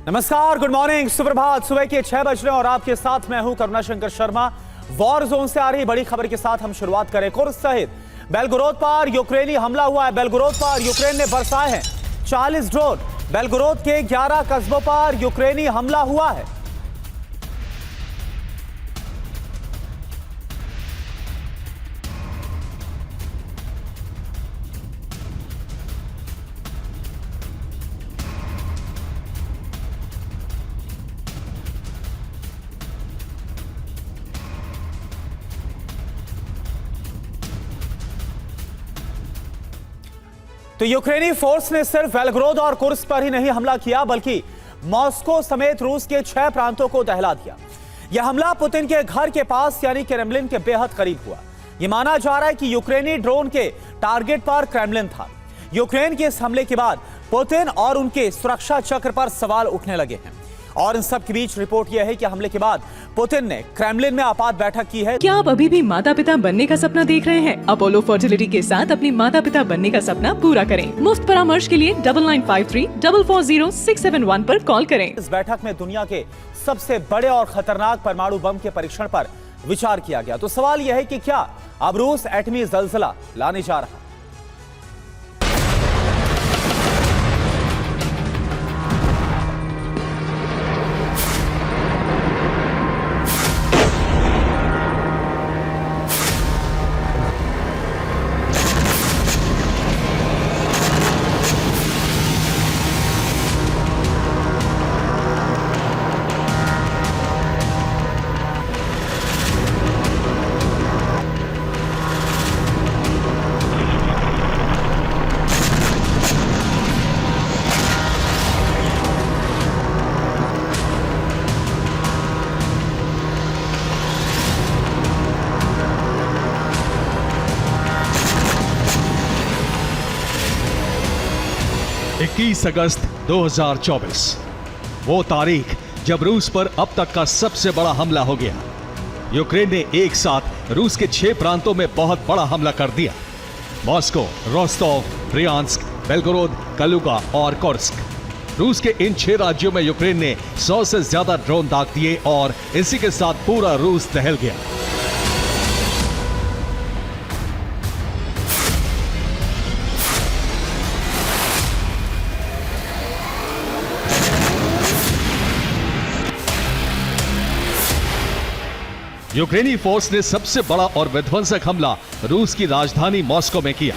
नमस्कार, good morning, सुप्रभात। सुबह के 6 बज रहे हैं और आपके साथ मैं हूं करुणा शंकर शर्मा। वॉर जोन से आ रही बड़ी खबर के साथ हम शुरुआत करें। कुर्स्क सहित बेलगोरोद पर यूक्रेनी हमला हुआ है। बेलगोरोद पर यूक्रेन ने बरसाए हैं 40 ड्रोन। बेलगोरोद के 11 कस्बों पर यूक्रेनी हमला हुआ है। तो यूक्रेनी फोर्स ने सिर्फ बेलगोरोद और कुर्स्क पर ही नहीं हमला किया, बल्कि मॉस्को समेत रूस के 6 प्रांतों को दहला दिया। यह हमला पुतिन के घर के पास यानी क्रेमलिन के बेहद करीब हुआ। यह माना जा रहा है कि यूक्रेनी ड्रोन के टारगेट पर क्रेमलिन था। यूक्रेन के इस हमले के बाद पुतिन और उनके सुरक्षा चक्र पर सवाल उठने लगे हैं। और इन सब के बीच रिपोर्ट यह है कि हमले के बाद पुतिन ने क्रेमलिन में आपात बैठक की है। क्या आप अभी भी माता पिता बनने का सपना देख रहे हैं? अपोलो फर्टिलिटी के साथ अपनी माता पिता बनने का सपना पूरा करें। मुफ्त परामर्श के लिए 9953440671 पर कॉल करें। इस बैठक में दुनिया के सबसे बड़े और खतरनाक परमाणु बम के परीक्षण पर विचार किया गया। तो सवाल यह है कि क्या अब रूस एटमी जलजला लाने जा रहा है? अगस्त 2024 वो तारीख जब रूस पर अब तक का सबसे बड़ा हमला हो गया। यूक्रेन ने एक साथ रूस के 6 प्रांतों में बहुत बड़ा हमला कर दिया। मॉस्को, रोस्टोव, ब्रियांस्क, बेलगोरोद, कलुगा और कुर्स्क। रूस के इन 6 राज्यों में यूक्रेन ने 100 से ज्यादा ड्रोन दाग दिए और इसी के साथ पूरा रूस दहल गया। यूक्रेनी फोर्स ने सबसे बड़ा और विध्वंसक हमला रूस की राजधानी मॉस्को में किया।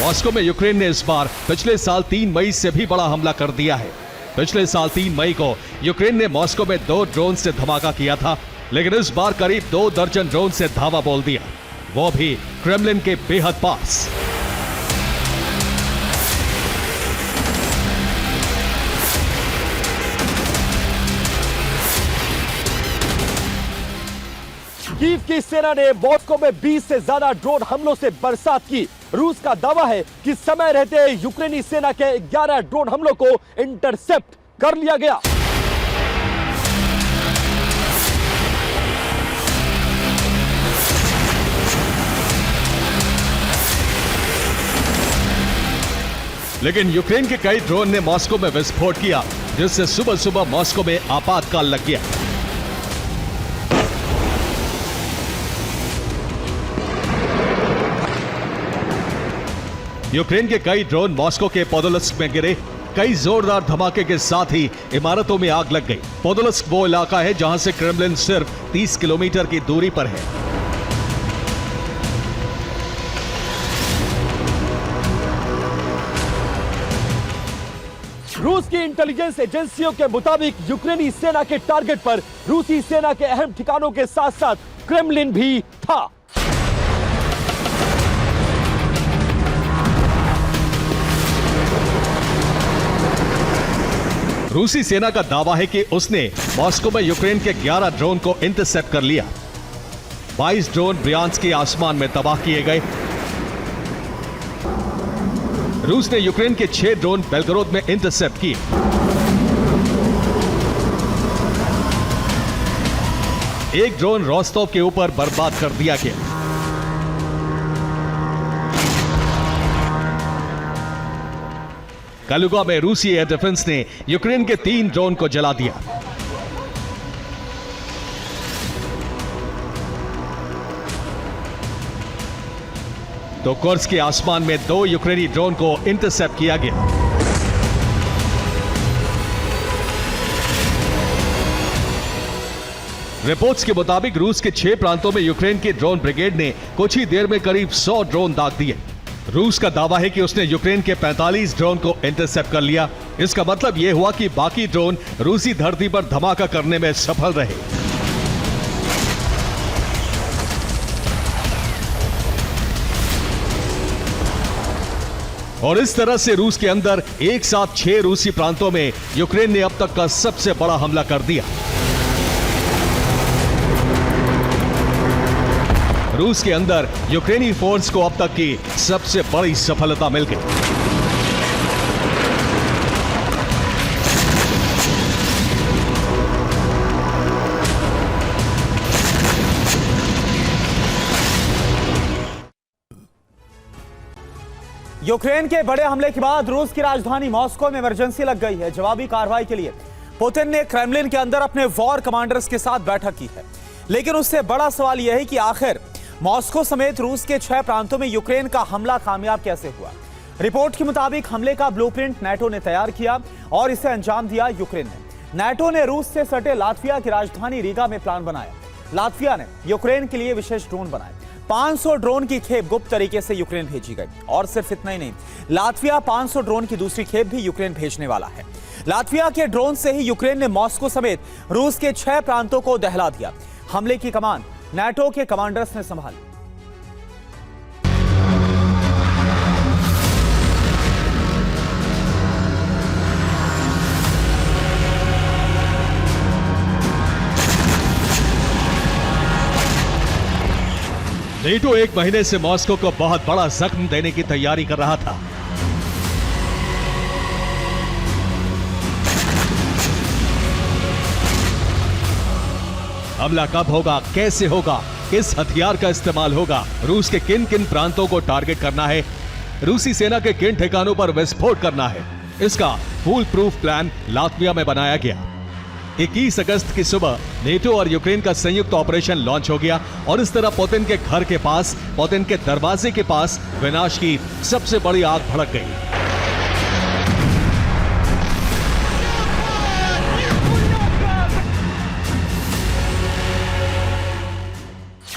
मॉस्को में यूक्रेन ने इस बार पिछले साल 3 मई से भी बड़ा हमला कर दिया है। पिछले साल 3 मई को यूक्रेन ने मॉस्को में 2 ड्रोन से धमाका किया था, लेकिन इस बार करीब 2 दर्जन ड्रोन से धावा बोल दिया, वो भी क्रेमलिन के बेहद पास। कीव की सेना ने मॉस्को में 20 से ज्यादा ड्रोन हमलों से बरसात की। रूस का दावा है कि समय रहते यूक्रेनी सेना के 11 ड्रोन हमलों को इंटरसेप्ट कर लिया गया। लेकिन यूक्रेन के कई ड्रोन ने मॉस्को में विस्फोट किया, जिससे सुबह सुबह मॉस्को में आपातकाल लग गया। यूक्रेन के कई ड्रोन मॉस्को के पोदोल्स्क में गिरे। कई जोरदार धमाके के साथ ही इमारतों में आग लग गई। पोदोल्स्क वो इलाका है जहां से क्रेमलिन सिर्फ 30 किलोमीटर की दूरी पर है। रूस की इंटेलिजेंस एजेंसियों के मुताबिक यूक्रेनी सेना के टारगेट पर रूसी सेना के अहम ठिकानों के साथ साथ क्रेमलिन भी था। रूसी सेना का दावा है कि उसने मॉस्को में यूक्रेन के 11 ड्रोन को इंटरसेप्ट कर लिया। 22 ड्रोन ब्रियांस्क के आसमान में तबाह किए गए। रूस ने यूक्रेन के 6 ड्रोन बेलगोरोद में इंटरसेप्ट किए। एक ड्रोन रोस्टोव के ऊपर बर्बाद कर दिया गया। कलुगा में रूसी एयर डिफेंस ने यूक्रेन के 3 ड्रोन को जला दिया। तो कुर्स्क के आसमान में 2 यूक्रेनी ड्रोन को इंटरसेप्ट किया गया। रिपोर्ट्स के मुताबिक रूस के 6 प्रांतों में यूक्रेन की ड्रोन ब्रिगेड ने कुछ ही देर में करीब 100 ड्रोन दाग दिए। रूस का दावा है कि उसने यूक्रेन के 45 ड्रोन को इंटरसेप्ट कर लिया। इसका मतलब यह हुआ कि बाकी ड्रोन रूसी धरती पर धमाका करने में सफल रहे। और इस तरह से रूस के अंदर एक साथ 6 रूसी प्रांतों में यूक्रेन ने अब तक का सबसे बड़ा हमला कर दिया। रूस के अंदर यूक्रेनी फोर्स को अब तक की सबसे बड़ी सफलता मिल गई। यूक्रेन के बड़े हमले के बाद रूस की राजधानी मॉस्को में इमरजेंसी लग गई है। जवाबी कार्रवाई के लिए पुतिन ने क्रेमलिन के अंदर अपने वॉर कमांडर्स के साथ बैठक की है। लेकिन उससे बड़ा सवाल यह है कि आखिर मॉस्को समेत रूस के 6 प्रांतों में यूक्रेन का हमला कामयाब कैसे हुआ। रिपोर्ट के मुताबिक हमले का ब्लूप्रिंट नाटो ने तैयार किया और इसे अंजाम दिया यूक्रेन ने। नाटो ने रूस से सटे लातविया की राजधानी रीगा में प्लान बनाया। लातविया ने यूक्रेन के लिए विशेष ड्रोन बनाए। 500 ड्रोन की खेप गुप्त तरीके से यूक्रेन भेजी गई। और सिर्फ इतना ही नहीं, लातविया 500 ड्रोन की दूसरी खेप भी यूक्रेन भेजने वाला है। लातविया के ड्रोन से ही यूक्रेन ने मॉस्को समेत रूस के 6 प्रांतों को दहला दिया। हमले की कमान नाटो के कमांडर्स ने संभाली। नेटो 1 महीने से मॉस्को को बहुत बड़ा जख्म देने की तैयारी कर रहा था। हमला कब होगा, कैसे होगा, किस हथियार का इस्तेमाल होगा, रूस के किन किन प्रांतों को टारगेट करना है, रूसी सेना के किन ठिकानों पर विस्फोट करना है, इसका फुल प्रूफ प्लान लातविया में बनाया गया। 21 अगस्त की सुबह नेटो और यूक्रेन का संयुक्त ऑपरेशन लॉन्च हो गया और इस तरह पुतिन के घर के पास, पुतिन के दरवाजे के पास विनाश की सबसे बड़ी आग भड़क गई।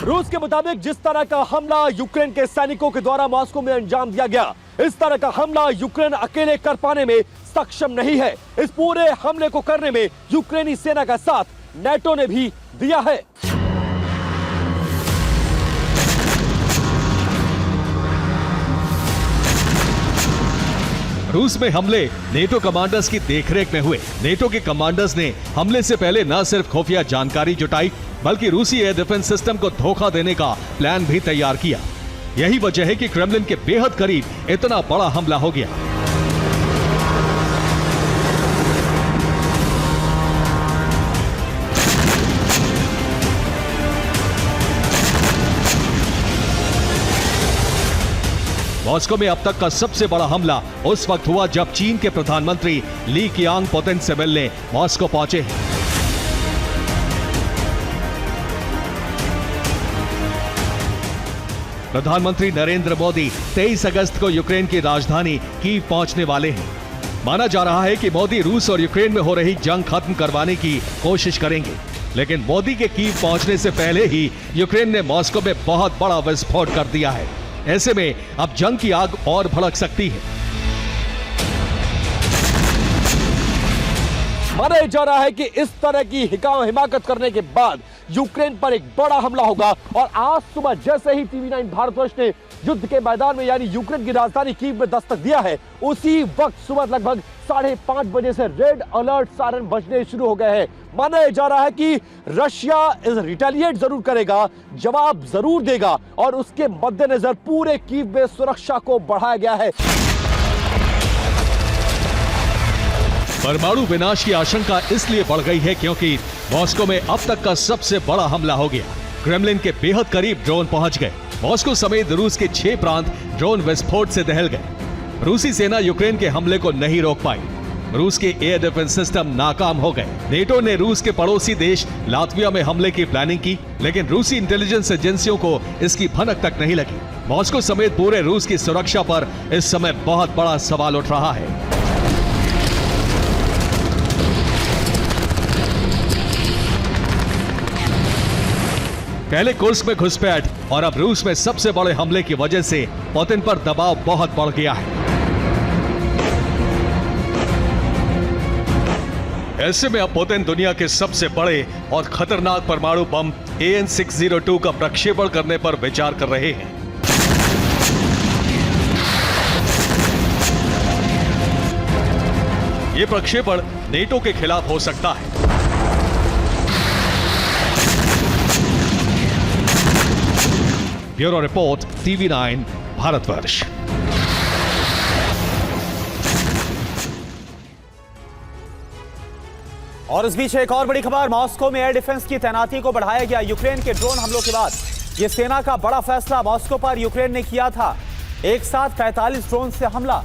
रूस के मुताबिक जिस तरह का हमला यूक्रेन के सैनिकों के द्वारा मॉस्को में अंजाम दिया गया, इस तरह का हमला यूक्रेन अकेले कर पाने में सक्षम नहीं है। इस पूरे हमले को करने में यूक्रेनी सेना का साथ नाटो ने भी दिया है। रूस में हमले नेटो कमांडर्स की देखरेख में हुए। नेटो के कमांडर्स ने हमले से पहले न सिर्फ खुफिया जानकारी जुटाई, बल्कि रूसी एयर डिफेंस सिस्टम को धोखा देने का प्लान भी तैयार किया। यही वजह है कि क्रेमलिन के बेहद करीब इतना बड़ा हमला हो गया। मॉस्को में अब तक का सबसे बड़ा हमला उस वक्त हुआ जब चीन के प्रधानमंत्री ली कीयांग पुतिन से मिलने मॉस्को पहुंचे हैं। प्रधानमंत्री नरेंद्र मोदी 23 अगस्त को यूक्रेन की राजधानी कीव पहुंचने वाले हैं। माना जा रहा है कि मोदी रूस और यूक्रेन में हो रही जंग खत्म करवाने की कोशिश करेंगे, लेकिन मोदी के कीव पहुंचने से पहले ही यूक्रेन ने मॉस्को में बहुत बड़ा विस्फोट कर दिया है। ऐसे में अब जंग की आग और भड़क सकती है। माना जा रहा है कि इस तरह की हिमाकत करने के बाद यूक्रेन पर एक बड़ा हमला होगा और आज सुबह जैसे ही टीवी9 भारतवर्ष ने युद्ध के मैदान में यानी यूक्रेन की राजधानी कीव में दस्तक दिया है, उसी वक्त सुबह लगभग 5:30 बजे से रेड अलर्ट सायरन बजने शुरू हो गए हैं। माना जा रहा है कि रशिया रिटेलिएट जरूर करेगा, जवाब जरूर देगा और उसके मद्देनजर पूरे कीव में सुरक्षा को बढ़ाया गया है। परमाणु विनाश की आशंका इसलिए बढ़ गई है क्योंकि मॉस्को में अब तक का सबसे बड़ा हमला हो गया। क्रेमलिन के बेहद करीब ड्रोन पहुंच गए। मॉस्को समेत रूस के 6 प्रांत ड्रोन विस्फोट से दहल गए। रूसी सेना यूक्रेन के हमले को नहीं रोक पाई। रूस के एयर डिफेंस सिस्टम नाकाम हो गए। नेटो ने रूस के पड़ोसी देश लातविया में हमले की प्लानिंग की, लेकिन रूसी इंटेलिजेंस एजेंसियों को इसकी भनक तक नहीं लगी। मॉस्को समेत पूरे रूस की सुरक्षा पर इस समय बहुत बड़ा सवाल उठ रहा है। पहले कुर्स्क में घुसपैठ और अब रूस में सबसे बड़े हमले की वजह से पुतिन पर दबाव बहुत बढ़ गया है। ऐसे में अब पुतिन दुनिया के सबसे बड़े और खतरनाक परमाणु बम AN-602 का प्रक्षेपण करने पर विचार कर रहे हैं। यह प्रक्षेपण नेटो के खिलाफ हो सकता है। Bureau report, TV9 Bharatvarsh. और इस बीच एक और बड़ी खबर, मॉस्को में एयर डिफेंस की तैनाती को बढ़ाया गया। यूक्रेन के ड्रोन हमलों के बाद यह सेना का बड़ा फैसला। मॉस्को पर यूक्रेन ने किया था एक साथ 45 ड्रोन से हमला।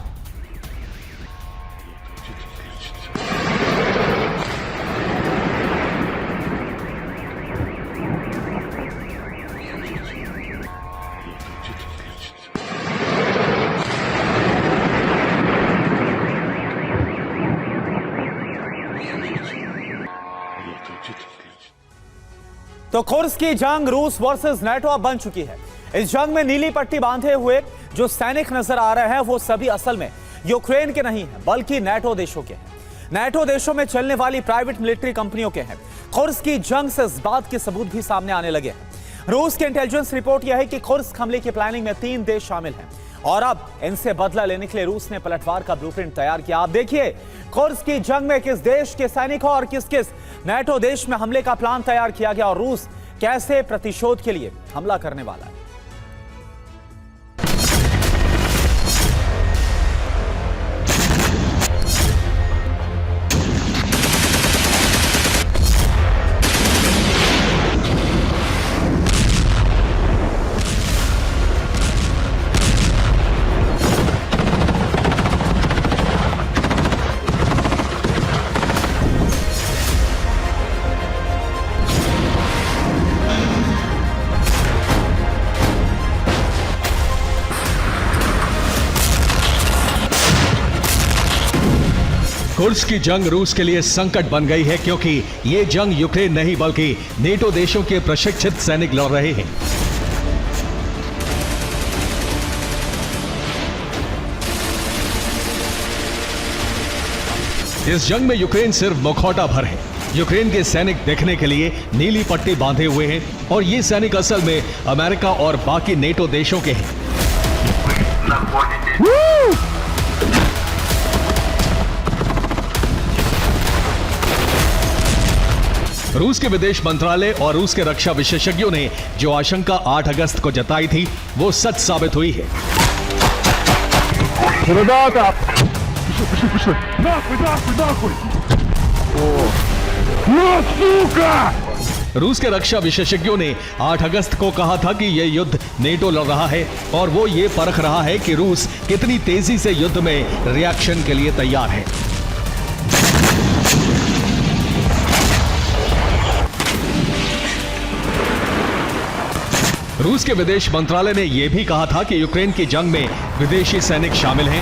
तो कुर्स्क की जंग रूस वर्सेस नेटो अब बन चुकी है। इस जंग में नीली पट्टी बांधे हुए जो सैनिक नजर आ रहे हैं वो सभी असल में यूक्रेन के नहीं हैं, बल्कि नेटो देशों के हैं। नेटो देशों में चलने वाली प्राइवेट मिलिट्री कंपनियों के हैं। कुर्स्क की जंग से इस बात के सबूत भी सामने आने लगे हैं। रूस की इंटेलिजेंस रिपोर्ट यह है कि कुर्स्क हमले की प्लानिंग में 3 देश शामिल हैं और अब इनसे बदला लेने के लिए रूस ने पलटवार का ब्लूप्रिंट तैयार किया। आप देखिए कुर्स्क की जंग में किस देश के सैनिकों और किस किस नेटो देश में हमले का प्लान तैयार किया गया और रूस कैसे प्रतिशोध के लिए हमला करने वाला है। कुर्स्क की जंग रूस के लिए संकट बन गई है, क्योंकि ये जंग यूक्रेन नहीं बल्कि नेटो देशों के प्रशिक्षित सैनिक लड़ रहे हैं। इस जंग में यूक्रेन सिर्फ मुखौटा भर है। यूक्रेन के सैनिक देखने के लिए नीली पट्टी बांधे हुए हैं और ये सैनिक असल में अमेरिका और बाकी नेटो देशों के हैं। रूस के विदेश मंत्रालय और रूस के रक्षा विशेषज्ञों ने जो आशंका 8 अगस्त को जताई थी वो सच साबित हुई है। रूस के रक्षा विशेषज्ञों ने 8 अगस्त को कहा था कि यह युद्ध नेटो लड़ रहा है और वो ये परख रहा है कि रूस कितनी तेजी से युद्ध में रिएक्शन के लिए तैयार है। रूस के विदेश मंत्रालय ने यह भी कहा था कि यूक्रेन की जंग में विदेशी सैनिक शामिल हैं।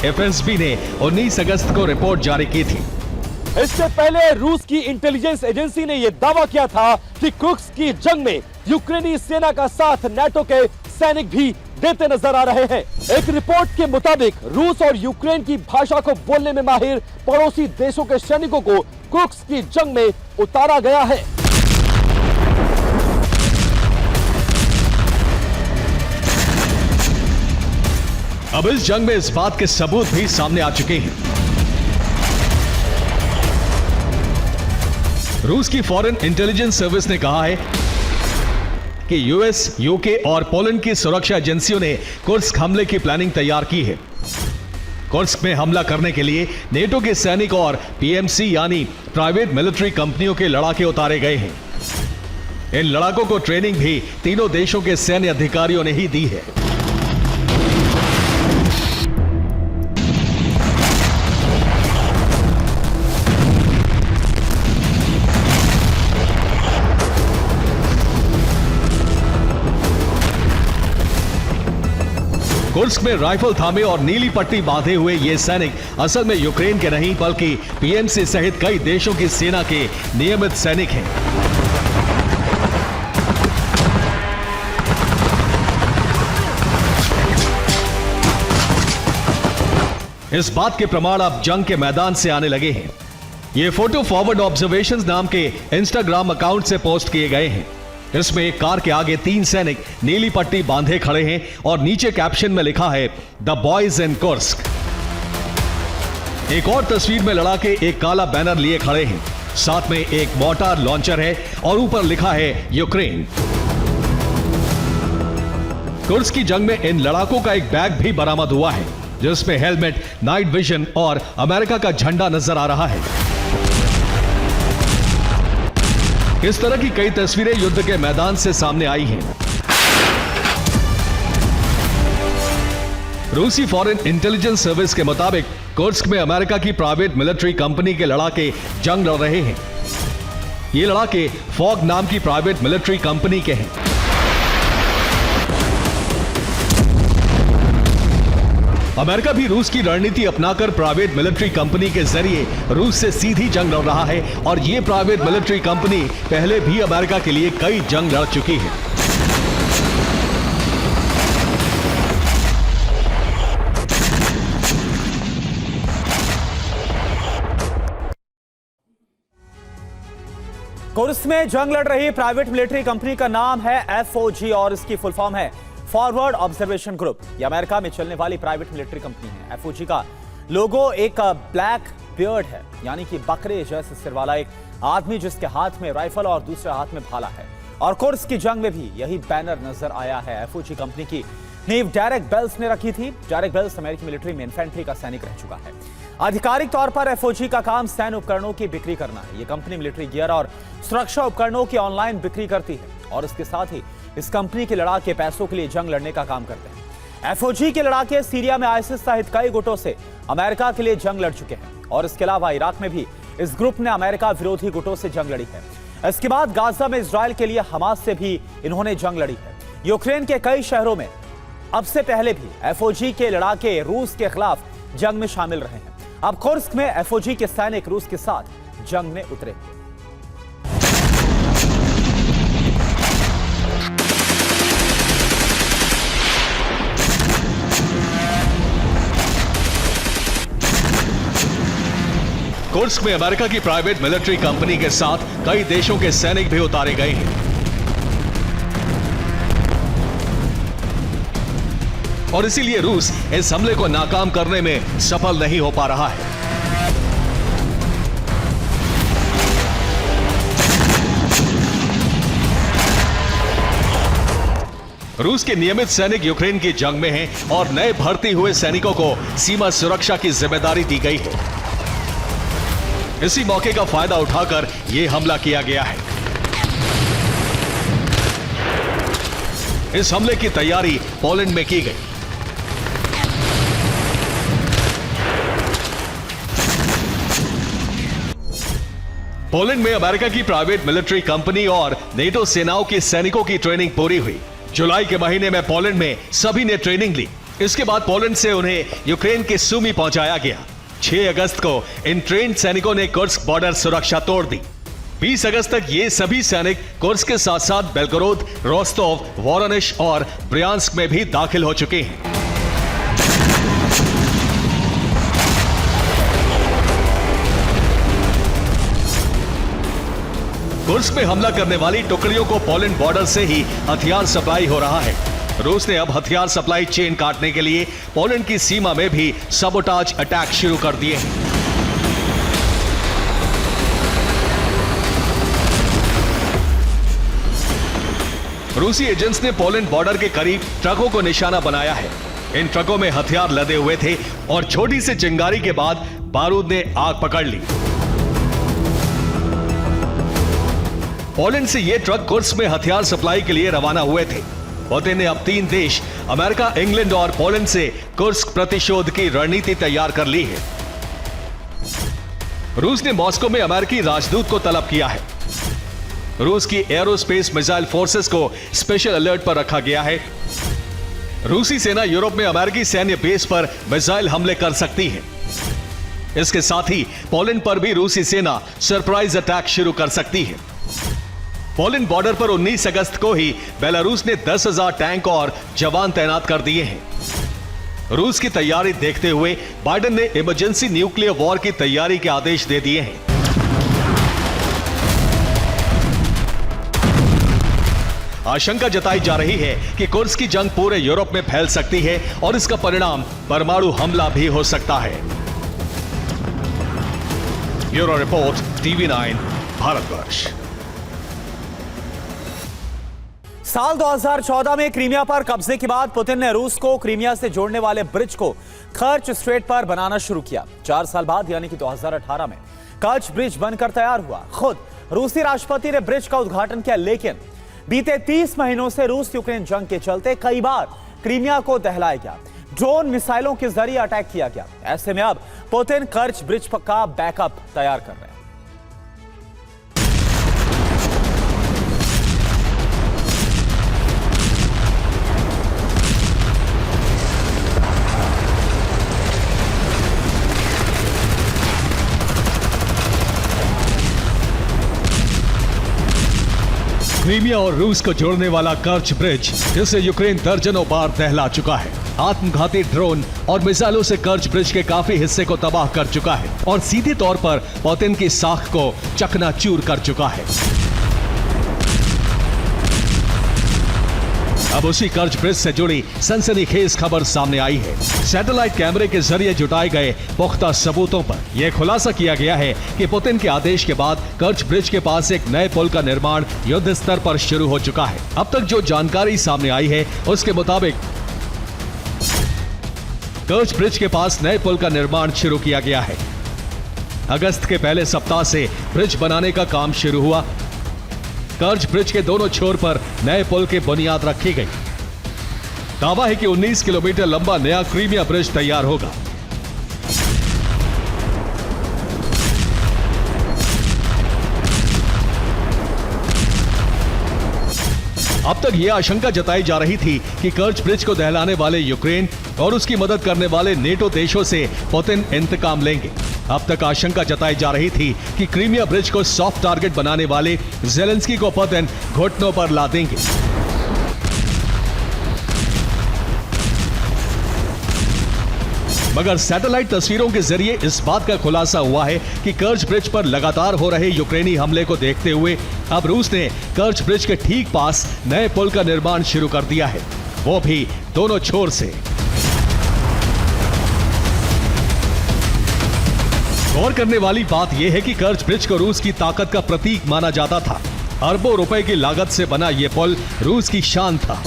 एफएसबी ने 19 अगस्त को रिपोर्ट जारी की थी। इससे पहले रूस की इंटेलिजेंस एजेंसी ने यह दावा किया था कि कुर्स्क की जंग में यूक्रेनी सेना का साथ नेटो के सैनिक भी देते नजर आ रहे हैं। एक रिपोर्ट के मुताबिक रूस और यूक्रेन की भाषा को बोलने में माहिर पड़ोसी देशों के सैनिकों को कुर्स्क की जंग में उतारा गया है। अब इस जंग में इस बात के सबूत भी सामने आ चुके हैं। रूस की फॉरेन इंटेलिजेंस सर्विस ने कहा है कि यूएस, यूके और पोलैंड की सुरक्षा एजेंसियों ने कुर्स्क हमले की प्लानिंग तैयार की है। कुर्स्क में हमला करने के लिए नेटो के सैनिक और पीएमसी यानी प्राइवेट मिलिट्री कंपनियों के लड़ाके उतारे गए हैं। इन लड़ाकों को ट्रेनिंग भी तीनों देशों के सैन्य अधिकारियों ने ही दी है। कुर्स्क में राइफल थामे और नीली पट्टी बांधे हुए ये सैनिक असल में यूक्रेन के नहीं बल्कि पीएमसी सहित कई देशों की सेना के नियमित सैनिक हैं। इस बात के प्रमाण अब जंग के मैदान से आने लगे हैं। ये फोटो फॉरवर्ड ऑब्जर्वेशंस नाम के इंस्टाग्राम अकाउंट से पोस्ट किए गए हैं। इसमें एक कार के आगे 3 सैनिक नीली पट्टी बांधे खड़े हैं और नीचे कैप्शन में लिखा है द बॉयज इन कुर्स्क। एक और तस्वीर में लड़ाके एक काला बैनर लिए खड़े हैं, साथ में एक मोर्टार लॉन्चर है और ऊपर लिखा है यूक्रेन। कुर्स्क की जंग में इन लड़ाकों का एक बैग भी बरामद हुआ है जिसमें हेलमेट, नाइट विजन और अमेरिका का झंडा नजर आ रहा है। इस तरह की कई तस्वीरें युद्ध के मैदान से सामने आई हैं। रूसी फॉरेन इंटेलिजेंस सर्विस के मुताबिक कुर्स्क में अमेरिका की प्राइवेट मिलिट्री कंपनी के लड़ाके जंग लड़ रहे हैं। ये लड़ाके फॉग नाम की प्राइवेट मिलिट्री कंपनी के हैं। अमेरिका भी रूस की रणनीति अपनाकर प्राइवेट मिलिट्री कंपनी के जरिए रूस से सीधी जंग लड़ रहा है और यह प्राइवेट मिलिट्री कंपनी पहले भी अमेरिका के लिए कई जंग लड़ चुकी है। कुर्स्क में जंग लड़ रही प्राइवेट मिलिट्री कंपनी का नाम है एफओजी और इसकी फुल फॉर्म है फॉरवर्ड ऑब्जर्वेशन ग्रुप। यह अमेरिका में चलने वाली प्राइवेट मिलिट्री कंपनी है। एफओजी का लोगो एक ब्लैक बियर्ड है, यानी कि बकरे जैसे सिर वाला एक आदमी जिसके हाथ में राइफल और दूसरे हाथ में भाला है। और कुर्स्क की जंग में भी यही बैनर नजर आया है। एफओजी कंपनी की नींव डेरेक बेल्स ने रखी थी। डेरेक बेल्स अमेरिकी मिलिट्री में इन्फेंट्री का सैनिक रह चुका है। आधिकारिक तौर पर एफओजी का काम सैन्य उपकरणों की बिक्री करना है। यह कंपनी मिलिट्री गियर और सुरक्षा उपकरणों की ऑनलाइन बिक्री करती है और इसके साथ ही इस कंपनी के लड़ाके पैसों के लिए जंग लड़ने का काम करते हैं। एफओजी के लड़ाके सीरिया में आईसिस सहित कई गुटों से अमेरिका के लिए जंग लड़ चुके हैं और इसके अलावा इराक में भी इस ग्रुप ने अमेरिका विरोधी गुटों से जंग लड़ी है। इसके बाद गाजा में इजराइल के लिए हमास से भी इन्होंने जंग लड़ी है। यूक्रेन के कई शहरों में अब से पहले भी एफओजी के लड़ाके रूस के खिलाफ जंग में शामिल रहे हैं। अब कुर्स्क में एफओजी के सैनिक रूस के साथ जंग में उतरे। कुर्स्क में अमेरिका की प्राइवेट मिलिट्री कंपनी के साथ कई देशों के सैनिक भी उतारे गए हैं और इसीलिए रूस इस हमले को नाकाम करने में सफल नहीं हो पा रहा है। रूस के नियमित सैनिक यूक्रेन की जंग में हैं और नए भर्ती हुए सैनिकों को सीमा सुरक्षा की जिम्मेदारी दी गई है। इसी मौके का फायदा उठाकर यह हमला किया गया है। इस हमले की तैयारी पोलैंड में की गई। पोलैंड में अमेरिका की प्राइवेट मिलिट्री कंपनी और नेटो सेनाओं की सैनिकों की ट्रेनिंग पूरी हुई। जुलाई के महीने में पोलैंड में सभी ने ट्रेनिंग ली। इसके बाद पोलैंड से उन्हें यूक्रेन के सुमी पहुंचाया गया। 6 अगस्त को इन ट्रेन सैनिकों ने कुर्स्क बॉर्डर सुरक्षा तोड़ दी। 20 अगस्त तक ये सभी सैनिक कुर्स्क के साथ साथ बेलगोरोद, रोस्तोव, वोरोनिश और ब्रियांस्क में भी दाखिल हो चुके हैं। कुर्स्क में हमला करने वाली टुकड़ियों को पोलैंड बॉर्डर से ही हथियार सप्लाई हो रहा है। रूस ने अब हथियार सप्लाई चेन काटने के लिए पोलैंड की सीमा में भी सबोटाज अटैक शुरू कर दिए हैं। रूसी एजेंट्स ने पोलैंड बॉर्डर के करीब ट्रकों को निशाना बनाया है। इन ट्रकों में हथियार लदे हुए थे और छोटी सी चिंगारी के बाद बारूद ने आग पकड़ ली। पोलैंड से ये ट्रक कुर्स्क में हथियार सप्लाई के लिए रवाना हुए थे। पुतिन ने अब 3 देश अमेरिका, इंग्लैंड और पोलैंड से कुर्स्क प्रतिशोध की रणनीति तैयार कर ली है। रूस ने मॉस्को में अमेरिकी राजदूत को तलब किया है। रूस की एरोस्पेस मिसाइल फोर्सेस को स्पेशल अलर्ट पर रखा गया है। रूसी सेना यूरोप में अमेरिकी सैन्य बेस पर मिसाइल हमले कर सकती है। इसके साथ ही पोलैंड पर भी रूसी सेना सरप्राइज अटैक शुरू कर सकती है। पोलैंड बॉर्डर पर 19 अगस्त को ही बेलारूस ने 10,000 टैंक और जवान तैनात कर दिए हैं। रूस की तैयारी देखते हुए बाइडेन ने इमरजेंसी न्यूक्लियर वॉर की तैयारी के आदेश दे दिए हैं। आशंका जताई जा रही है कि कुर्स्क की जंग पूरे यूरोप में फैल सकती है और इसका परिणाम परमाणु हमला भी हो सकता है। Bureau report, TV9 Bharatvarsh. साल 2014 में क्रीमिया पर कब्जे के बाद पुतिन ने रूस को क्रीमिया से जोड़ने वाले ब्रिज को कर्च स्ट्रेट पर बनाना शुरू किया। 4 साल बाद यानी कि 2018 में कर्च ब्रिज बनकर तैयार हुआ। खुद रूसी राष्ट्रपति ने ब्रिज का उद्घाटन किया, लेकिन बीते 30 महीनों से रूस यूक्रेन जंग के चलते कई बार क्रीमिया को दहलाया गया, ड्रोन मिसाइलों के जरिए अटैक किया गया। ऐसे में अब पुतिन कर्च ब्रिज का बैकअप तैयार कर रहे हैं। क्रीमिया और रूस को जोड़ने वाला कर्च ब्रिज, जिसे यूक्रेन दर्जनों बार दहला चुका है, आत्मघाती ड्रोन और मिसाइलों से कर्च ब्रिज के काफी हिस्से को तबाह कर चुका है और सीधे तौर पर पुतिन की साख को चकनाचूर कर चुका है। अब उसी कर्च ब्रिज से जुड़ी सनसनीखेज खबर सामने आई है। सैटेलाइट कैमरे के जरिए जुटाए गए पुख्ता सबूतों पर यह खुलासा किया गया है कि पुतिन के आदेश के बाद कर्च ब्रिज के पास एक नए पुल का निर्माण युद्ध स्तर पर शुरू हो चुका है। अब तक जो जानकारी सामने आई है उसके मुताबिक कर्च ब्रिज के पास नए पुल का निर्माण शुरू किया गया है। अगस्त के पहले सप्ताह से ब्रिज बनाने का काम शुरू हुआ। कर्च ब्रिज के दोनों छोर पर नए पुल की बुनियाद रखी गई। दावा है कि 19 किलोमीटर लंबा नया क्रीमिया ब्रिज तैयार होगा। अब तक यह आशंका जताई जा रही थी कि कर्च ब्रिज को दहलाने वाले यूक्रेन और उसकी मदद करने वाले नेटो देशों से पुतिन इंतकाम लेंगे। अब तक आशंका जताई जा रही थी कि क्रीमिया ब्रिज को सॉफ्ट टारगेट बनाने वाले ज़ेलेंस्की को पुतिन घुटनों पर ला देंगे। मगर सैटेलाइट तस्वीरों के जरिए इस बात का खुलासा हुआ है कि कर्च ब्रिज पर लगातार हो रहे यूक्रेनी हमले को देखते हुए अब रूस ने कर्च ब्रिज के ठीक पास नए पुल का निर्माण शुरू कर दिया है, वो भी दोनों छोर से। गौर करने वाली बात यह है कि कर्च ब्रिज को रूस की ताकत का प्रतीक माना जाता था। अरबों रुपए की लागत से बना यह पुल रूस की शान था।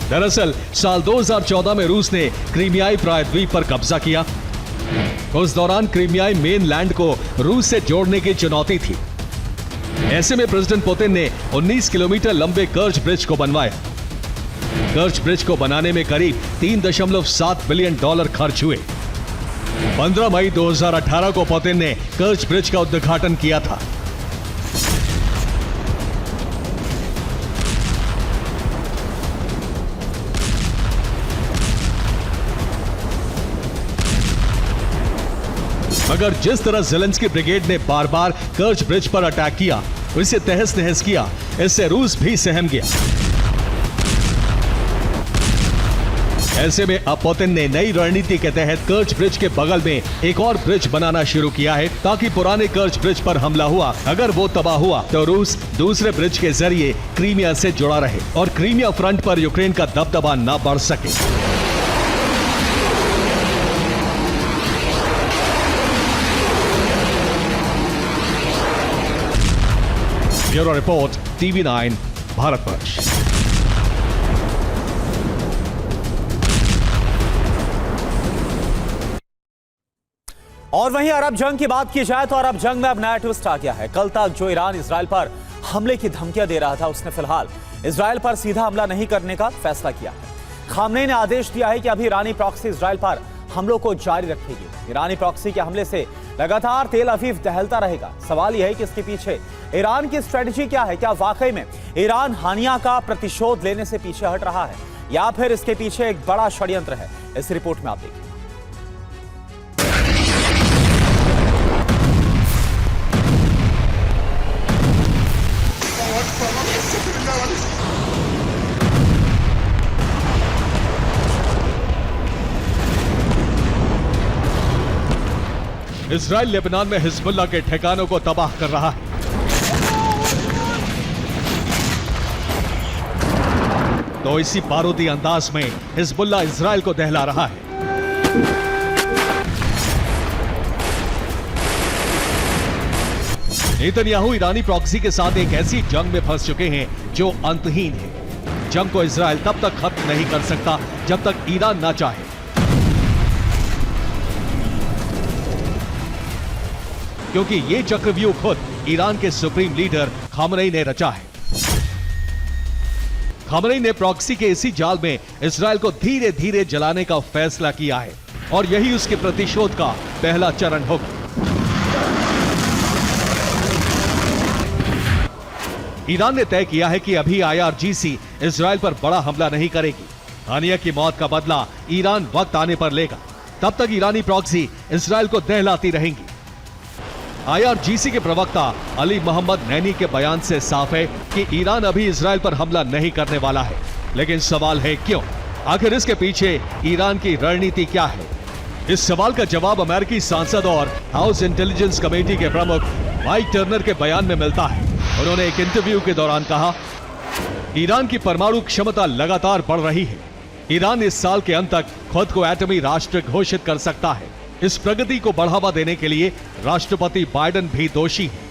दरअसल साल 2014 में रूस ने क्रीमियाई प्रायद्वीप पर कब्जा किया। उस दौरान क्रीमियाई मेनलैंड को रूस से जोड़ने की चुनौती थी। ऐसे में प्रेसिडेंट पुतिन ने 19 किलोमीटर लंबे कर्च ब्रिज को बनवाया। कर्च ब्रिज को बनाने में करीब $3.7 बिलियन खर्च हुए। 15 मई 2018 को पुतिन ने कर्च ब्रिज का उद्घाटन किया था। मगर जिस तरह ज़ेलेंस्की ब्रिगेड ने बार बार कर्च ब्रिज पर अटैक किया, उसे तहस नहस किया, इससे रूस भी सहम गया। ऐसे में अब पुतिन ने नई रणनीति के तहत कर्च ब्रिज के बगल में एक और ब्रिज बनाना शुरू किया है, ताकि पुराने कर्च ब्रिज पर हमला हुआ अगर वो तबाह हुआ तो रूस दूसरे ब्रिज के जरिए क्रीमिया से जुड़ा रहे और क्रीमिया फ्रंट पर यूक्रेन का दबदबा न बढ़ सके। Bureau report, TV9 Bharatvarsh. और वहीं अरब जंग की बात की जाए तो अरब जंग में अब नया ट्विस्ट आ गया है। कल तक जो ईरान इजराइल पर हमले की धमकियां दे रहा था, उसने फिलहाल इजराइल पर सीधा हमला नहीं करने का फैसला किया है। खामनेई ने आदेश दिया है कि अभी ईरानी प्रॉक्सी इजराइल पर हमलों को जारी रखेगी। ईरानी प्रॉक्सी के हमले से लगातार तेल अवीव दहलता रहेगा। सवाल यह है कि इसके पीछे ईरान की स्ट्रेटजी क्या है? क्या वाकई में ईरान हानिया का प्रतिशोध लेने से पीछे हट रहा है, या फिर इसके पीछे एक बड़ा षड्यंत्र है? इस रिपोर्ट में आप देखिए। इजराइल लेबनान में हिजबुल्लाह के ठिकानों को तबाह कर रहा है। तो इसी बारूदी अंदाज में हिजबुल्लाह इजराइल को दहला रहा है। नेतन्याहू ईरानी प्रॉक्सी के साथ एक ऐसी जंग में फंस चुके हैं जो अंतहीन है। जंग को इजराइल तब तक खत्म नहीं कर सकता जब तक ईरान ना चाहे। क्योंकि ये चक्रव्यूह खुद ईरान के सुप्रीम लीडर खामनेई ने रचा है। खामनेई ने प्रॉक्सी के इसी जाल में इजराइल को धीरे धीरे जलाने का फैसला किया है और यही उसके प्रतिशोध का पहला चरण होगा। ईरान ने तय किया है कि अभी IRGC इजराइल पर बड़ा हमला नहीं करेगी। हानिया की मौत का बदला ईरान वक्त आने पर लेगा। तब तक ईरानी प्रॉक्सी इजराइल को दहलाती रहेंगी। IRGC के प्रवक्ता अली मोहम्मद नैनी के बयान से साफ है कि ईरान अभी इजराइल पर हमला नहीं करने वाला है। लेकिन सवाल है क्यों? आखिर इसके पीछे ईरान की रणनीति क्या है? इस सवाल का जवाब अमेरिकी सांसद और हाउस इंटेलिजेंस कमेटी के प्रमुख माइक टर्नर के बयान में मिलता है। उन्होंने एक इंटरव्यू के दौरान कहा, ईरान की परमाणु क्षमता लगातार बढ़ रही है। ईरान इस साल के अंत तक खुद को एटमी राष्ट्र घोषित कर सकता है। इस प्रगति को बढ़ावा देने के लिए राष्ट्रपति बाइडेन भी दोषी हैं।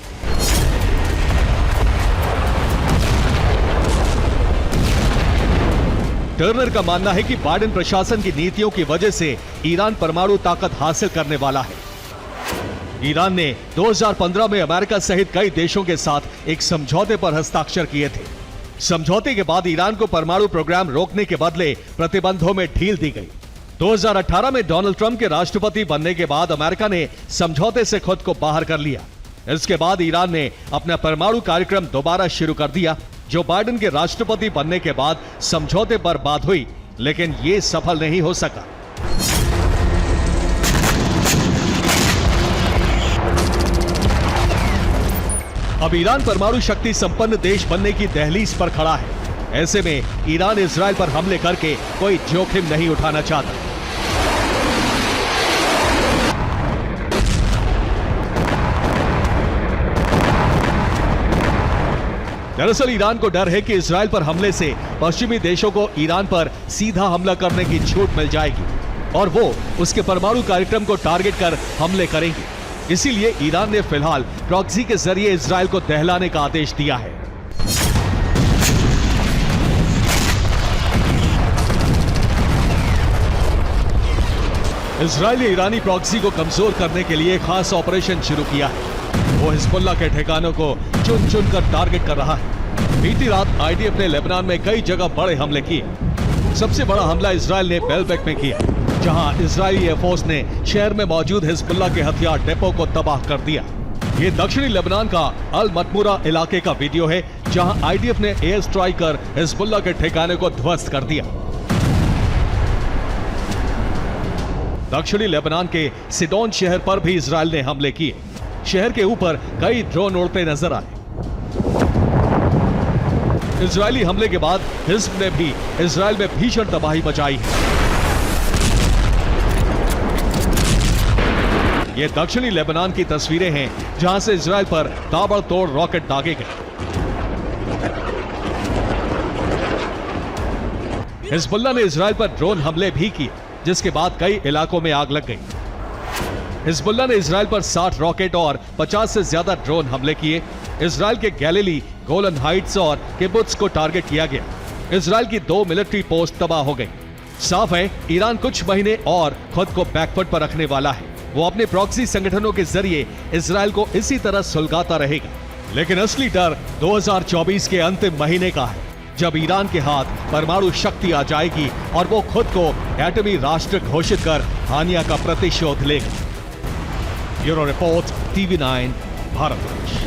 टर्नर का मानना है कि बाइडेन प्रशासन की नीतियों की वजह से ईरान परमाणु ताकत हासिल करने वाला है। ईरान ने 2015 में अमेरिका सहित कई देशों के साथ एक समझौते पर हस्ताक्षर किए थे। समझौते के बाद ईरान को परमाणु प्रोग्राम रोकने के बदले प्रतिबंधों में ढील दी गई। 2018 में डोनाल्ड ट्रंप के राष्ट्रपति बनने के बाद अमेरिका ने समझौते से खुद को बाहर कर लिया। इसके बाद ईरान ने अपना परमाणु कार्यक्रम दोबारा शुरू कर दिया, जो बाइडेन के राष्ट्रपति बनने के बाद समझौते पर बात हुई, लेकिन यह सफल नहीं हो सका। अब ईरान परमाणु शक्ति संपन्न देश बनने की दहलीज पर खड़ा है। ऐसे में ईरान इजराइल पर हमले करके कोई जोखिम नहीं उठाना चाहता। दरअसल ईरान को डर है कि इजराइल पर हमले से पश्चिमी देशों को ईरान पर सीधा हमला करने की छूट मिल जाएगी और वो उसके परमाणु कार्यक्रम को टारगेट कर हमले करेंगे। इसीलिए ईरान ने फिलहाल प्रॉक्सी के जरिए इजराइल को दहलाने का आदेश दिया है। इजराइल ने ईरानी प्रॉक्सी को कमजोर करने के लिए खास ऑपरेशन शुरू किया है। वो हिजबुल्लाह के ठिकानों को चुन चुन कर टारगेट कर रहा है। बीती रात IDF ने लेबनान में कई जगह बड़े हमले किए। सबसे बड़ा हमला इजराइल ने बेलबेक में किया, जहां इजरायली एयरफोर्स ने शहर में मौजूद हिजबुल्लाह के हथियार डिपो को तबाह कर दिया। ये दक्षिणी लेबनान का अल मतमुरा इलाके का वीडियो है, जहां IDF ने एयर स्ट्राइक कर हिजबुल्लाह के ठिकाने को ध्वस्त कर दिया। दक्षिणी लेबनान के सिडोन शहर पर भी इजराइल ने हमले किए। शहर के ऊपर कई ड्रोन उड़ते नजर आए। इजरायली हमले के बाद हिज़्ब ने भी इजराइल में भीषण तबाही मचाई है। ये दक्षिणी लेबनान की तस्वीरें हैं, जहां से इजराइल पर ताबड़तोड़ रॉकेट दागे गए। हिजबुल्लाह ने इजराइल पर ड्रोन हमले भी किए, जिसके बाद कई इलाकों में आग लग गई। हिजबुल्लाह ने इजराइल पर 60 रॉकेट और 50 से ज्यादा ड्रोन हमले किए। इजराइल के गैलिली, गोलन हाइट्स और किबुत्ज को टारगेट किया गया। इजराइल की 2 मिलिट्री पोस्ट तबाह हो गई। साफ है ईरान कुछ महीने और खुद को बैकफुट पर रखने वाला है। वो अपने प्रॉक्सी संगठनों के जरिए इजराइल को इसी तरह सुलगाता रहेगा। लेकिन असली डर 2024 के अंतिम महीने का है, जब ईरान के हाथ परमाणु शक्ति आ जाएगी और वो खुद को एटमी राष्ट्र घोषित कर हानिया का प्रतिशोध लेगा। Bureau report, TV9 Bharatvarsh.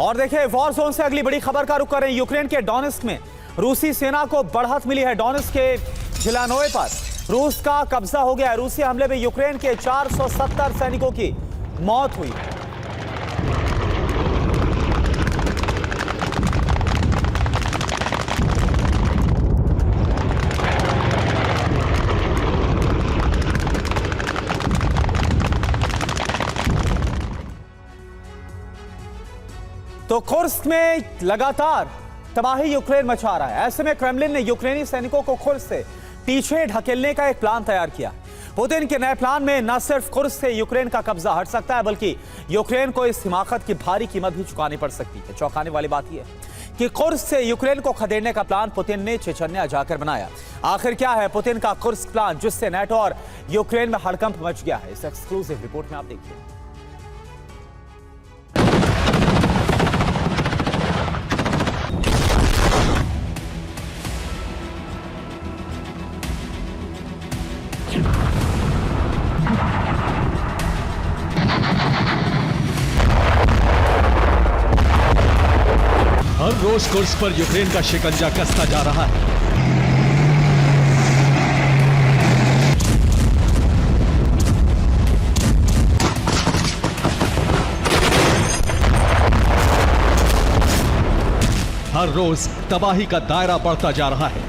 और देखिए वॉर जोन से अगली बड़ी खबर का रुख कर रहे हैं। यूक्रेन के डोनेस्क में रूसी सेना को बढ़त मिली है। डोनेस्क के जिलानोए पर रूस का कब्जा हो गया है। रूसी हमले में यूक्रेन के 470 सैनिकों की मौत हुई। तो कुर्स्क में लगातार तबाही यूक्रेन मचा रहा है। ऐसे में क्रेमलिन ने यूक्रेनी सैनिकों को कुर्स्क से पीछे ढकेलने का एक प्लान तैयार किया। पुतिन के नए प्लान में न सिर्फ कुर्स्क से यूक्रेन का कब्जा हट सकता है, बल्कि यूक्रेन को इस हिमाकत की भारी कीमत भी चुकानी पड़ सकती है। चौंकाने वाली बात यह है कि कुर्स्क से यूक्रेन को खदेड़ने का प्लान पुतिन ने चेचन्या जाकर बनाया। आखिर क्या है पुतिन का कुर्स्क प्लान, जिससे नेटो और यूक्रेन में हड़कंप मच गया है? इस एक्सक्लूसिव रिपोर्ट में आप देखिए। हर रोज कुर्स्क पर यूक्रेन का शिकंजा कसता जा रहा है। हर रोज तबाही का दायरा बढ़ता जा रहा है।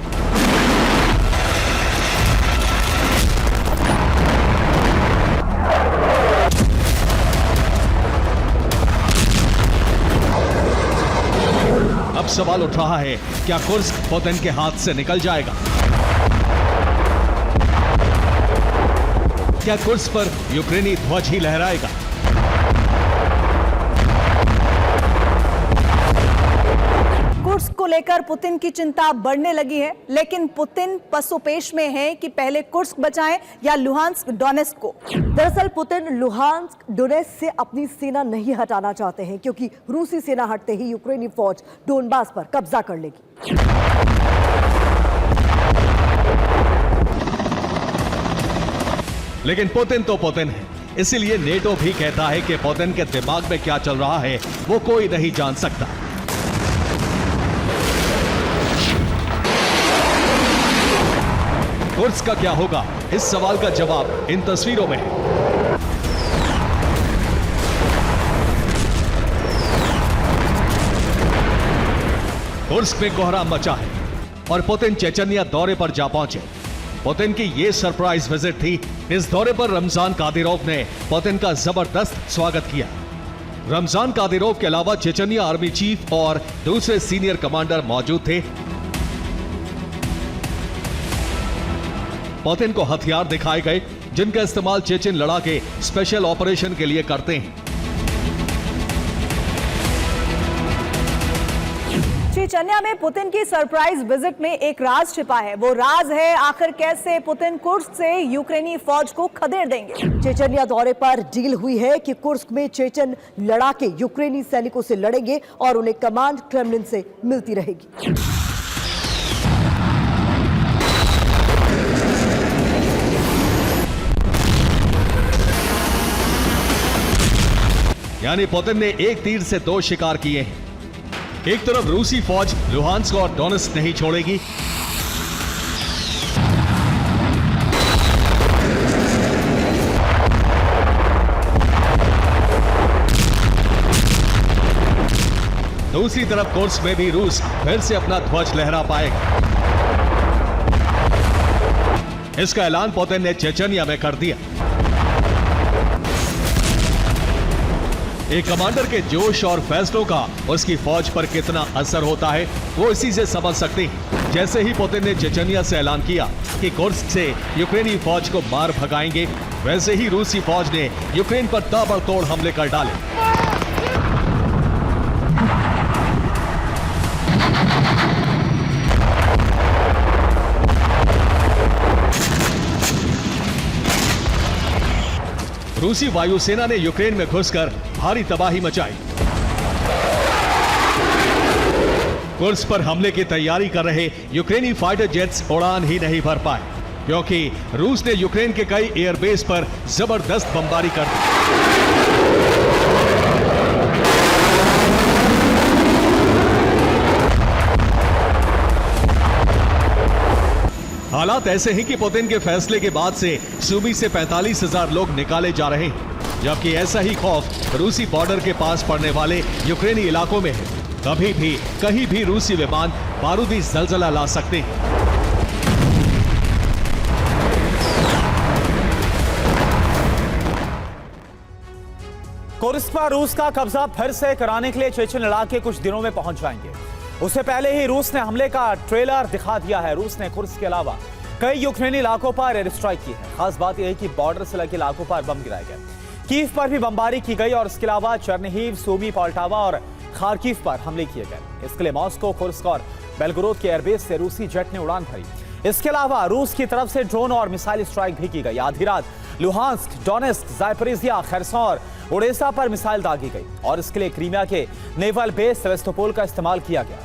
अब सवाल उठ रहा है, क्या कुर्स्क पुतिन के हाथ से निकल जाएगा? क्या कुर्स्क पर यूक्रेनी ध्वज ही लहराएगा? कुर्स्क को लेकर पुतिन की चिंता बढ़ने लगी है, लेकिन पुतिन पसोपेश में है कि पहले कुर्स्क बचाएं या लुहांस्क डोनेस्क को। दरअसल पुतिन लुहांस्क डोनेस्क से अपनी सेना नहीं हटाना चाहते हैं, क्योंकि रूसी सेना हटते ही यूक्रेनी फौज डोनबास पर कब्जा कर लेगी। लेकिन पुतिन तो पुतिन है, इसीलिए नेटो भी कहता है कि पुतिन के दिमाग में क्या चल रहा है वो कोई नहीं जान सकता। कुर्स्क का क्या होगा, इस सवाल का जवाब इन तस्वीरों में है। कुर्स्क में कोहराम मचा है और पुतिन चेचन्या दौरे पर जा पहुंचे। पुतिन की यह सरप्राइज विजिट थी। इस दौरे पर रमजान कादिरोव ने पुतिन का जबरदस्त स्वागत किया। रमजान कादिरोव के अलावा चेचन्या आर्मी चीफ और दूसरे सीनियर कमांडर मौजूद थे। पुतिन को हथियार दिखाए गए, जिनका इस्तेमाल चेचन लड़ाके स्पेशल ऑपरेशन के लिए करते हैं। चेचन्या में पुतिन की सरप्राइज विजिट में एक राज छिपा है। वो राज है आखिर कैसे पुतिन कुर्स्क से यूक्रेनी फौज को खदेड़ देंगे। चेचन्या दौरे पर डील हुई है कि कुर्स्क में चेचन लड़ाके यूक्रेनी सैनिकों से लड़ेंगे और उन्हें कमांड क्रेमलिन से मिलती रहेगी। यानी पुतिन ने एक तीर से दो शिकार किए हैं। एक तरफ रूसी फौज लुहांस्क और डोनेस्क नहीं छोड़ेगी, दूसरी तरफ कुर्स्क में भी रूस फिर से अपना ध्वज लहरा पाएगा। इसका ऐलान पुतिन ने चेचन्या में कर दिया। एक कमांडर के जोश और फैसलों का उसकी फौज पर कितना असर होता है वो इसी से समझ सकते हैं। जैसे ही पुतिन ने चेचनिया से ऐलान किया कि कुर्स्क से यूक्रेनी फौज को मार भगाएंगे, वैसे ही रूसी फौज ने यूक्रेन पर ताबड़तोड़ हमले कर डाले। रूसी वायुसेना ने यूक्रेन में घुसकर भारी तबाही मचाई। कुर्स्क पर हमले की तैयारी कर रहे यूक्रेनी फाइटर जेट्स उड़ान ही नहीं भर पाए, क्योंकि रूस ने यूक्रेन के कई एयरबेस पर जबरदस्त बमबारी कर दी। हालात ऐसे हैं कि पुतिन के फैसले के बाद से सूबी से 45,000 लोग निकाले जा रहे हैं, जबकि ऐसा ही खौफ रूसी बॉर्डर के पास पड़ने वाले यूक्रेनी इलाकों में है। कभी भी कहीं भी रूसी विमान बारूदी जलजला ला सकते हैं। कुर्स्क पर रूस का कब्जा फिर से कराने के लिए चेचन इलाके कुछ दिनों में पहुंच जाएंगे। उससे पहले ही रूस ने हमले का ट्रेलर दिखा दिया है। रूस ने कुर्स्क के अलावा कई यूक्रेनी इलाकों पर एयर स्ट्राइक की है। खास बात यह है कि बॉर्डर से लगे इलाकों पर बम गिराए गए। कीव पर भी बमबारी की गई और इसके अलावा चेर्निहिव, सूमी, पोल्टावा और खार्किव पर हमले किए गए। इसके लिए मॉस्को, कुर्स्क और बेलगोरोद के एयरबेस से रूसी जेट ने उड़ान भरी। इसके अलावा रूस की तरफ से ड्रोन और मिसाइल स्ट्राइक भी की गई। आधी रात लुहांस्क, डोनेस्क, जायपरिजिया, खेरसोन और ओडेसा पर मिसाइल दागी गई और इसके लिए क्रीमिया के नेवल बेस सेवेस्तोपोल का इस्तेमाल किया गया।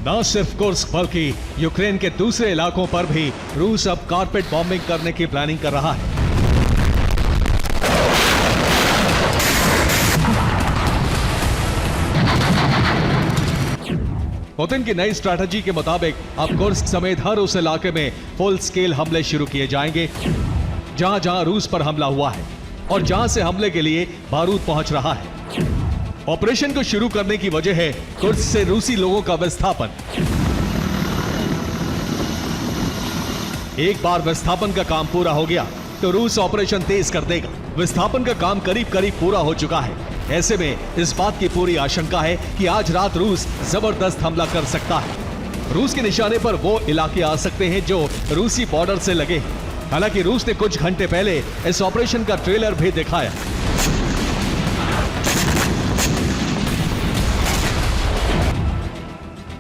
न सिर्फ कुर्स्क बल्कि यूक्रेन के दूसरे इलाकों पर भी रूस अब कारपेट बॉम्बिंग करने की प्लानिंग कर रहा है। पुतिन की नई स्ट्रैटेजी के मुताबिक अब कुर्स्क समेत हर उस इलाके में फुल स्केल हमले शुरू किए जाएंगे जहां जहां रूस पर हमला हुआ है और जहां से हमले के लिए बारूद पहुंच रहा है। ऑपरेशन को शुरू करने की वजह है कुर्स्क से रूसी लोगों का विस्थापन। एक बार विस्थापन का काम पूरा हो गया तो रूस ऑपरेशन तेज कर देगा। विस्थापन का काम करीब करीब पूरा हो चुका है। ऐसे में इस बात की पूरी आशंका है कि आज रात रूस जबरदस्त हमला कर सकता है। रूस के निशाने पर वो इलाके आ सकते हैं जो रूसी बॉर्डर से लगे हैं। हालांकि रूस ने कुछ घंटे पहले इस ऑपरेशन का ट्रेलर भी दिखाया।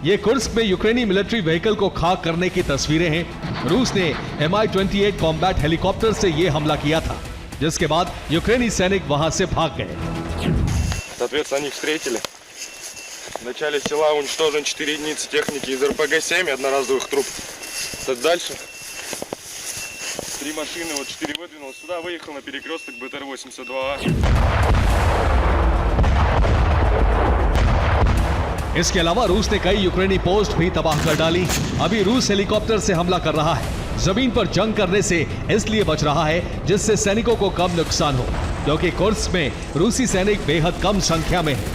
ये कुर्स्क में यूक्रेनी मिलिट्री व्हीकल को खाक करने की तस्वीरें हैं। रूस ने Mi-28 कॉम्बैट हेलीकॉप्टर से ये हमला किया था, जिसके बाद यूक्रेनी सैनिक वहां से भाग गए। Соответственно, они их встретили. В начале села уничтожено 4 единицы техники из РПГ-7 и одноразовых труб. Дальше 3 машины, вот 4 выдвинулось сюда, выехал на перекресток БТР-82А. इसके अलावा रूस ने कई यूक्रेनी पोस्ट भी तबाह कर डाली। अभी रूस हेलीकॉप्टर से हमला कर रहा है। जमीन पर जंग करने से इसलिए बच रहा है जिससे सैनिकों को कम नुकसान हो, क्योंकि कुर्स्क में रूसी सैनिक बेहद कम संख्या में हैं।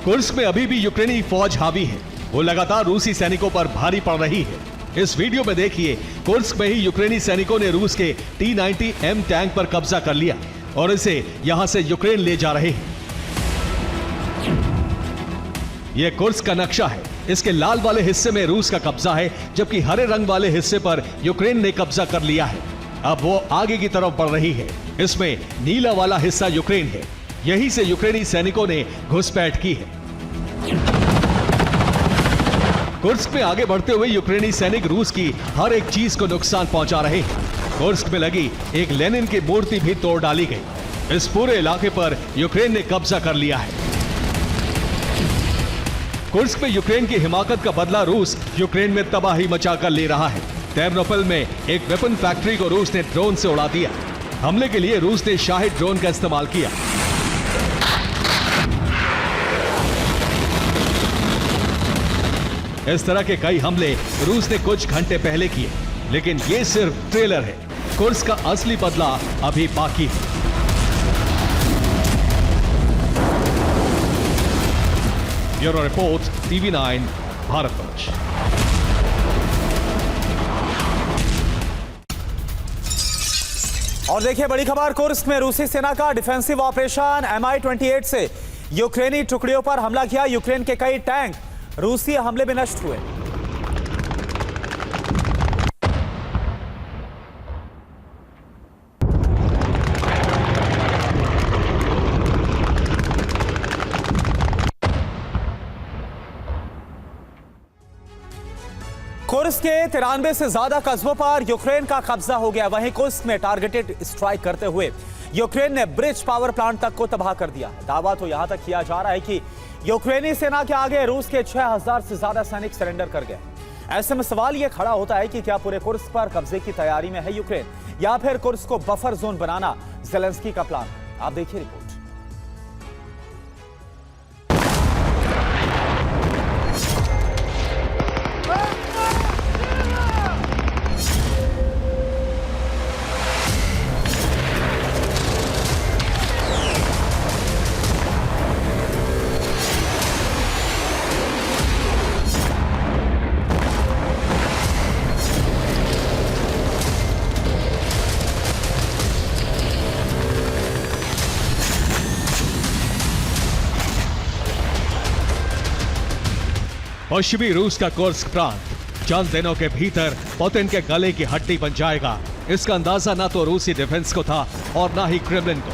कुर्स्क में अभी भी यूक्रेनी फौज हावी है। वो लगातार रूसी सैनिकों पर भारी पड़ रही है। इस वीडियो में देखिए, कुर्स्क में ही यूक्रेनी सैनिकों ने रूस के T-90M टैंक पर कब्जा कर लिया और इसे यहां से यूक्रेन ले जा रहे हैं। यह कुर्स्क का नक्शा है। इसके लाल वाले हिस्से में रूस का कब्जा है, जबकि हरे रंग वाले हिस्से पर यूक्रेन ने कब्जा कर लिया है। अब वो आगे की तरफ बढ़ रही है। इसमें नीला वाला हिस्सा यूक्रेन है। यहीं से यूक्रेनी सैनिकों ने घुसपैठ की है। कुर्स्क में आगे बढ़ते हुए यूक्रेनी सैनिक रूस की हर एक चीज को नुकसान पहुंचा रहे हैं। कुर्स्क में लगी एक लेनिन की मूर्ति भी तोड़ डाली गई। इस पूरे इलाके पर यूक्रेन ने कब्जा कर लिया है। कुर्स्क में यूक्रेन की हिमाकत का बदला रूस यूक्रेन में तबाही मचाकर ले रहा है। टेर्नोपिल में एक वेपन फैक्ट्री को रूस ने ड्रोन से उड़ा दिया। हमले के लिए रूस ने शाहिद ड्रोन का इस्तेमाल किया। इस तरह के कई हमले रूस ने कुछ घंटे पहले किए, लेकिन ये सिर्फ ट्रेलर है। कुर्स्क का असली बदला अभी बाकी है। Bureau report, TV9 Bharatvarsh. और देखिए बड़ी खबर, कुर्स्क में रूसी सेना का डिफेंसिव ऑपरेशन। Mi-28 से यूक्रेनी टुकड़ियों पर हमला किया। यूक्रेन के कई टैंक रूसी हमले में नष्ट हुए। कुर्स्क के 93 से ज्यादा कस्बों पर यूक्रेन का कब्जा हो गया। वहीं कुर्स्क में टारगेटेड स्ट्राइक करते हुए यूक्रेन ने ब्रिज पावर प्लांट तक को तबाह कर दिया। दावा तो यहां तक किया जा रहा है कि यूक्रेनी सेना के आगे रूस के 6000 से ज्यादा सैनिक सरेंडर कर गए। ऐसे में सवाल यह खड़ा होता है कि क्या पूरे कुर्स्क पर कब्जे की तैयारी में है यूक्रेन, या फिर कुर्स्क को बफर जोन बनाना ज़ेलेंस्की का प्लान। आप देखिए रिपोर्ट। पश्चिमी रूस का कुर्स्क प्रांत चंद दिनों के भीतर पुतिन के गले की हड्डी बन जाएगा। इसका अंदाजा ना तो रूसी डिफेंस को था और ना ही क्रेमलिन को।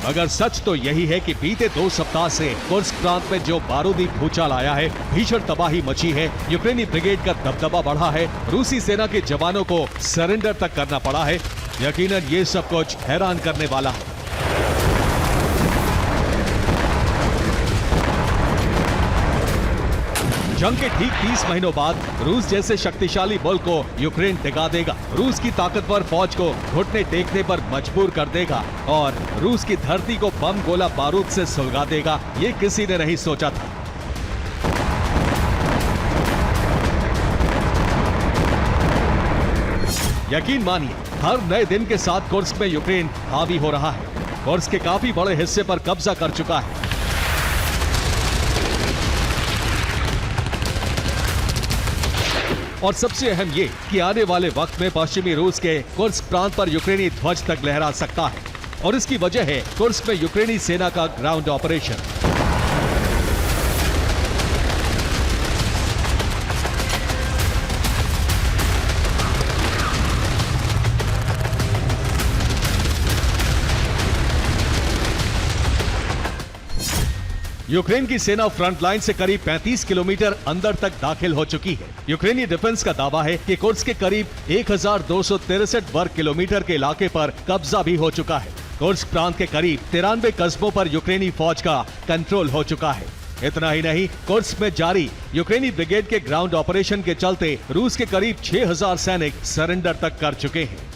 मगर सच तो यही है कि बीते 2 सप्ताह से कुर्स्क प्रांत में जो बारूदी भूचाल आया है, भीषण तबाही मची है, यूक्रेनी ब्रिगेड का दबदबा बढ़ा है, रूसी सेना के जवानों को सरेंडर तक करना पड़ा है। यकीनन ये सब कुछ हैरान करने वाला है। जंग के ठीक 30 महीनों बाद रूस जैसे शक्तिशाली मुल्क को यूक्रेन टिका देगा, रूस की ताकतवर फौज को घुटने टेकने पर मजबूर कर देगा और रूस की धरती को बम गोला बारूद से सुलगा देगा। ये किसी ने नहीं सोचा था। यकीन मानिए, हर नए दिन के साथ कुर्स्क में यूक्रेन हावी हो रहा है। कुर्स्क के काफी बड़े हिस्से पर कब्जा कर चुका है। और सबसे अहम ये कि आने वाले वक्त में पश्चिमी रूस के कुर्स्क प्रांत पर यूक्रेनी ध्वज तक लहरा सकता है। और इसकी वजह है कुर्स्क में यूक्रेनी सेना का ग्राउंड ऑपरेशन। यूक्रेन की सेना फ्रंट लाइन से करीब 35 किलोमीटर अंदर तक दाखिल हो चुकी है। यूक्रेनी डिफेंस का दावा है कि कुर्स्क के करीब 1263 वर्ग किलोमीटर के इलाके पर कब्जा भी हो चुका है। कुर्स्क प्रांत के करीब 93 कस्बों पर यूक्रेनी फौज का कंट्रोल हो चुका है। इतना ही नहीं, कुर्स्क में जारी यूक्रेनी ब्रिगेड के ग्राउंड ऑपरेशन के चलते रूस के करीब 6000 सैनिक सरेंडर तक कर चुके हैं।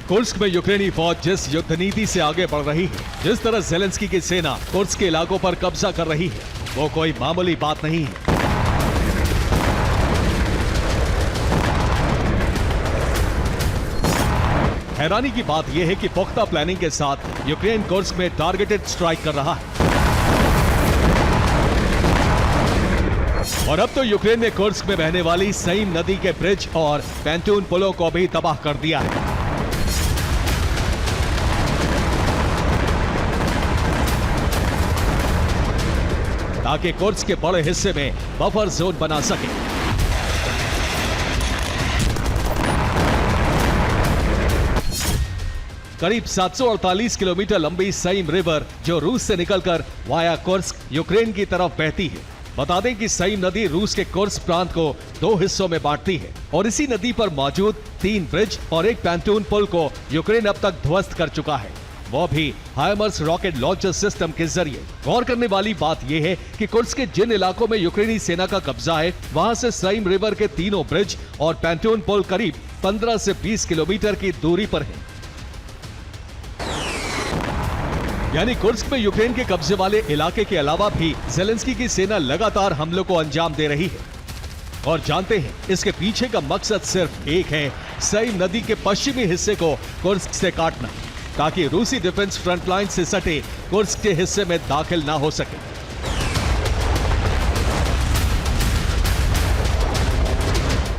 कुर्स्क में यूक्रेनी फौज जिस युद्ध नीति से आगे बढ़ रही है, जिस तरह ज़ेलेंस्की की सेना कुर्स्क के इलाकों पर कब्जा कर रही है, वो कोई मामूली बात नहीं है। हैरानी की बात यह है कि पुख्ता प्लानिंग के साथ यूक्रेन कुर्स्क में टारगेटेड स्ट्राइक कर रहा है। और अब तो यूक्रेन ने कुर्स्क में बहने वाली सईम नदी के ब्रिज और पैंटून पुलों को भी तबाह कर दिया है। ताकि कुर्स्क के बड़े हिस्से में बफर जोन बना सके। करीब 748 किलोमीटर लंबी सईम रिवर जो रूस से निकलकर वाया कुर्स्क यूक्रेन की तरफ बहती है। बता दें कि सईम नदी रूस के कुर्स्क प्रांत को 2 हिस्सों में बांटती है और इसी नदी पर मौजूद 3 ब्रिज और एक पैंटून पुल को यूक्रेन अब तक ध्वस्त कर चुका है, वो भी हाइमर्स रॉकेट लॉन्चर सिस्टम के जरिए। गौर करने वाली बात यह है कि कुर्स्क के जिन इलाकों में यूक्रेनी सेना का कब्जा है, वहां से सईम रिवर के तीनों ब्रिज और पैंटून पुल करीब 15 से 20 किलोमीटर की दूरी पर है। यानी कुर्स्क में यूक्रेन के कब्जे वाले इलाके के अलावा भी ज़ेलेंस्की की सेना लगातार हमलों को अंजाम दे रही है। और जानते हैं इसके पीछे का मकसद सिर्फ एक है, सई नदी के पश्चिमी हिस्से को कुर्स्क से काटना, ताकि रूसी डिफेंस फ्रंट लाइन से सटे कुर्स्क के हिस्से में दाखिल ना हो सके।